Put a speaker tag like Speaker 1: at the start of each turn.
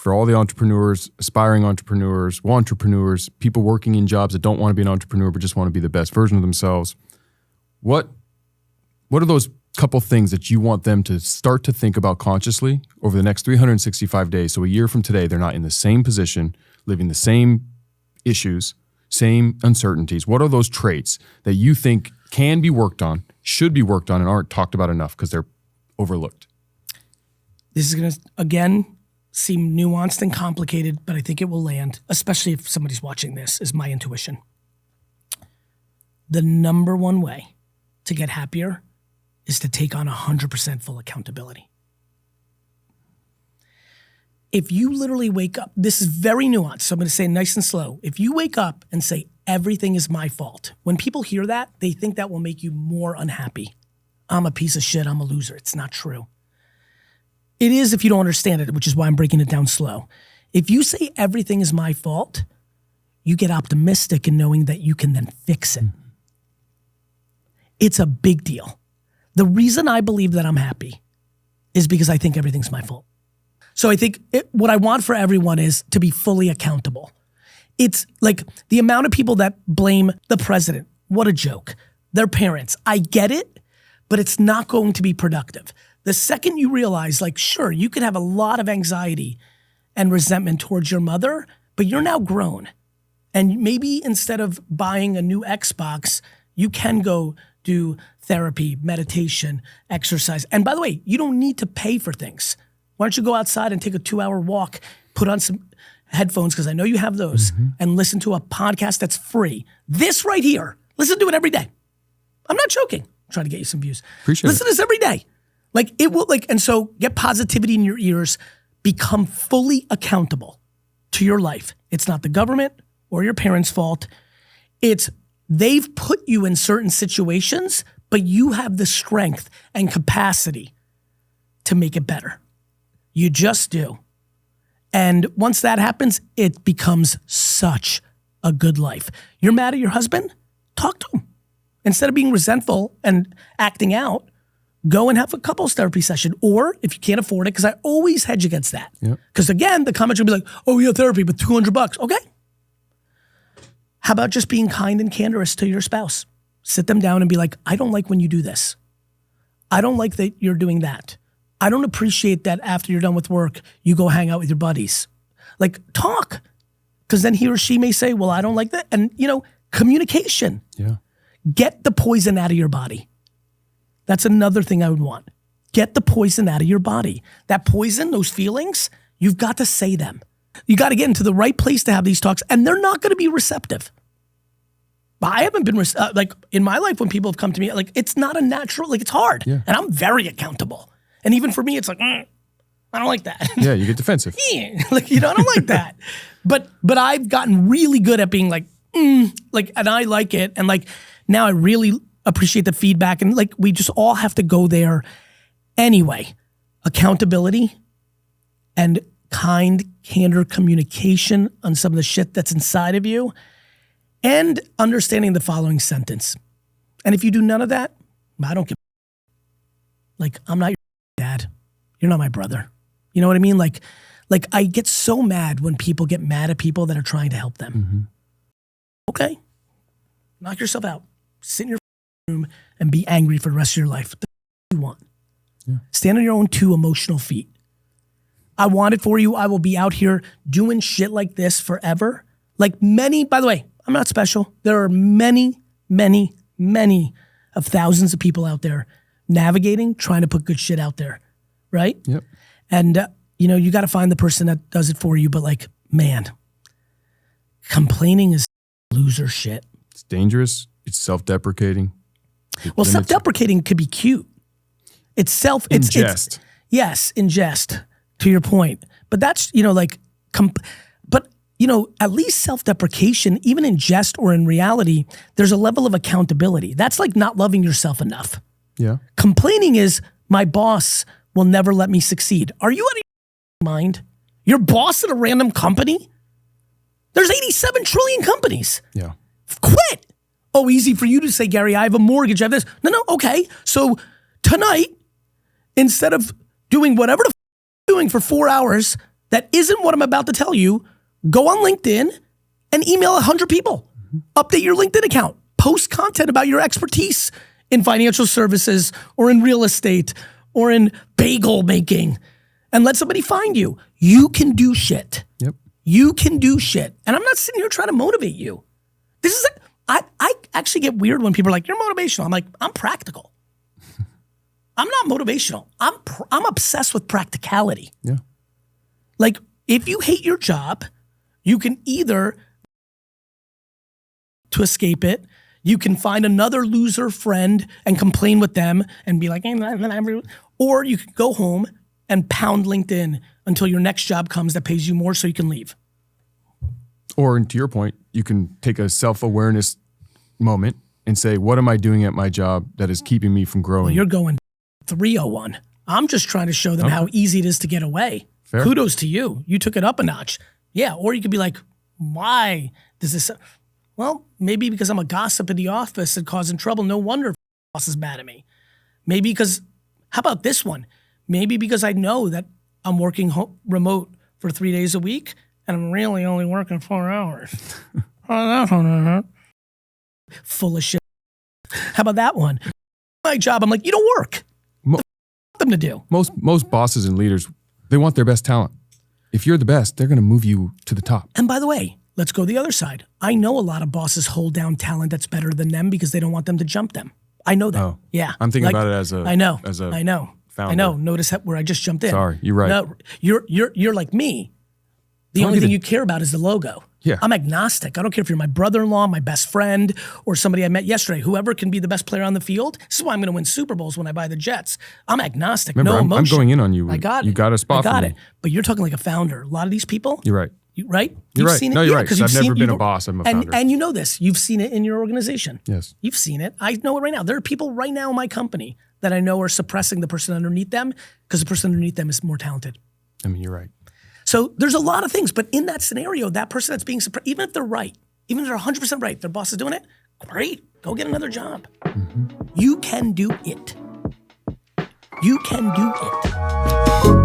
Speaker 1: for all the entrepreneurs, aspiring entrepreneurs, people working in jobs that don't want to be an entrepreneur but just want to be the best version of themselves. What are those couple things that you want them to start to think about consciously over the next 365 days? So a year from today, they're not in the same position, living the same issues, same uncertainties. What are those traits that you think can be worked on, should be worked on, and aren't talked about enough because they're overlooked?
Speaker 2: This is going to, again, seem nuanced and complicated, but I think it will land, especially if somebody's watching this, is my intuition. The number one way to get happier is to take on 100% full accountability. If you literally wake up, this is very nuanced, so I'm going to say it nice and slow. If you wake up and say, everything is my fault, when people hear that, they think that will make you more unhappy. I'm a piece of shit, I'm a loser. It's not true. It is if you don't understand it, which is why I'm breaking it down slow. If you say everything is my fault, you get optimistic in knowing that you can then fix it. It's a big deal. The reason I believe that I'm happy is because I think everything's my fault. So I think what I want for everyone is to be fully accountable. It's like the amount of people that blame the president. What a joke. Their parents. I get it, but it's not going to be productive. The second you realize, like, sure, you could have a lot of anxiety and resentment towards your mother, but you're now grown. And maybe instead of buying a new Xbox, you can go do therapy, meditation, exercise. And by the way, you don't need to pay for things. Why don't you go outside and take a 2-hour walk, put on some headphones, because I know you have those, and listen to a podcast that's free. This right here, listen to it every day. I'm not joking. I'm trying to get you some views. Listen to this every day. Like it will, and so get positivity in your ears, become fully accountable to your life. It's not the government or your parents' fault. It's they've put you in certain situations, but you have the strength and capacity to make it better. You just do. And once that happens, it becomes such a good life. You're mad at your husband? Talk to him. Instead of being resentful and acting out, go and have a couples therapy session. Or if you can't afford it, because I always hedge against that. Because again, the comments will be like, oh, yeah, therapy, but $200. Okay. How about just being kind and candorous to your spouse? Sit them down and be like, I don't like when you do this. I don't like that you're doing that. I don't appreciate that after you're done with work, you go hang out with your buddies. Like, talk. Because then he or she may say, well, I don't like that. And, communication.
Speaker 1: Yeah.
Speaker 2: Get the poison out of your body. That's another thing I would want. Get the poison out of your body. That poison, those feelings, you've got to say them. You got to get into the right place to have these talks, and they're not going to be receptive. But I haven't been, in my life when people have come to me, it's not a natural, it's hard. Yeah. And I'm very accountable. And even for me, it's like, I don't like that.
Speaker 1: Yeah, you get defensive.
Speaker 2: I don't like that. But I've gotten really good at being and I like it. And now I really appreciate the feedback. And we just all have to go there anyway. Accountability and kind, candor communication on some of the shit that's inside of you, and understanding the following sentence. And if you do none of that, I don't give I'm not your dad. You're not my brother. You know what I mean? I get so mad when people get mad at people that are trying to help them. Okay. Knock yourself out. Sit in your room and be angry for the rest of your life. What the you want? Yeah. Stand on your own 2 emotional feet. I want it for you. I will be out here doing shit like this forever. By the way, I'm not special. There are many, many, many of thousands of people out there navigating, trying to put good shit out there, right?
Speaker 1: Yep.
Speaker 2: And, you got to find the person that does it for you. But man, complaining is loser shit.
Speaker 1: It's dangerous. It's self-deprecating.
Speaker 2: Well, self-deprecating could be cute. It's
Speaker 1: ingest.
Speaker 2: Yes, ingest, to your point. But that's, at least self-deprecation, even in jest or in reality, there's a level of accountability. That's not loving yourself enough.
Speaker 1: Yeah.
Speaker 2: Complaining is, my boss will never let me succeed. Are you out of your mind? Your boss at a random company? There's 87 trillion companies.
Speaker 1: Yeah.
Speaker 2: Quit. Oh, easy for you to say, Gary, I have a mortgage, I have this. No, okay. So tonight, instead of doing whatever the doing for 4 hours, that isn't what I'm about to tell you, go on LinkedIn and email 100 people. Update your LinkedIn account. Post content about your expertise in financial services or in real estate or in bagel making, and let somebody find you. You can do shit.
Speaker 1: Yep.
Speaker 2: You can do shit. And I'm not sitting here trying to motivate you. This is, I actually get weird when people are like, you're motivational. I'm like, I'm practical. I'm not motivational. I'm obsessed with practicality.
Speaker 1: Yeah.
Speaker 2: Like, if you hate your job, you can either, to escape it, you can find another loser friend and complain with them and be like, or you can go home and pound LinkedIn until your next job comes that pays you more so you can leave.
Speaker 1: Or to your point, you can take a self-awareness moment and say, what am I doing at my job that is keeping me from growing?
Speaker 2: Well, you're going 301. I'm just trying to show them how easy it is to get away.
Speaker 1: Fair.
Speaker 2: Kudos to you. You took it up a notch. Yeah, or you could be like, why does this... Well, maybe because I'm a gossip in the office and causing trouble. No wonder boss is mad at me. Maybe because, how about this one? Maybe because I know that I'm working remote for 3 days a week and I'm really only working 4 hours. Full of shit. How about that one? My job, I'm like, you don't work. Them to do.
Speaker 1: Most bosses and leaders, they want their best talent. If you're the best, they're going to move you to the top.
Speaker 2: And by the way, let's go the other side. I know a lot of bosses hold down talent that's better than them because they don't want them to jump them. I know that.
Speaker 1: Oh,
Speaker 2: yeah.
Speaker 1: I'm thinking about it as a
Speaker 2: I know.
Speaker 1: founder.
Speaker 2: I know. Notice where I just jumped in.
Speaker 1: Sorry, you're right.
Speaker 2: No, you're like me. The only thing you care about is the logo.
Speaker 1: Yeah.
Speaker 2: I'm agnostic. I don't care if you're my brother-in-law, my best friend, or somebody I met yesterday. Whoever can be the best player on the field. This is why I'm going to win Super Bowls when I buy the Jets. I'm agnostic.
Speaker 1: Remember,
Speaker 2: no emotion.
Speaker 1: I'm going in on you.
Speaker 2: I got it.
Speaker 1: You got a spot
Speaker 2: I got
Speaker 1: for
Speaker 2: it.
Speaker 1: me.
Speaker 2: But you're talking like a founder. A lot of these people.
Speaker 1: You're right.
Speaker 2: Right?
Speaker 1: You're right.
Speaker 2: Seen it?
Speaker 1: No, you're right.
Speaker 2: Because
Speaker 1: I've never been a boss. I'm a founder.
Speaker 2: And you know this. You've seen it in your organization.
Speaker 1: Yes.
Speaker 2: You've seen it. I know it right now. There are people right now in my company that I know are suppressing the person underneath them because the person underneath them is more talented.
Speaker 1: I mean, you're right.
Speaker 2: So there's a lot of things. But in that scenario, that person that's being suppressed, even if they're right, even if they're 100% right, their boss is doing it, great. Go get another job. Mm-hmm. You can do it. You can do it.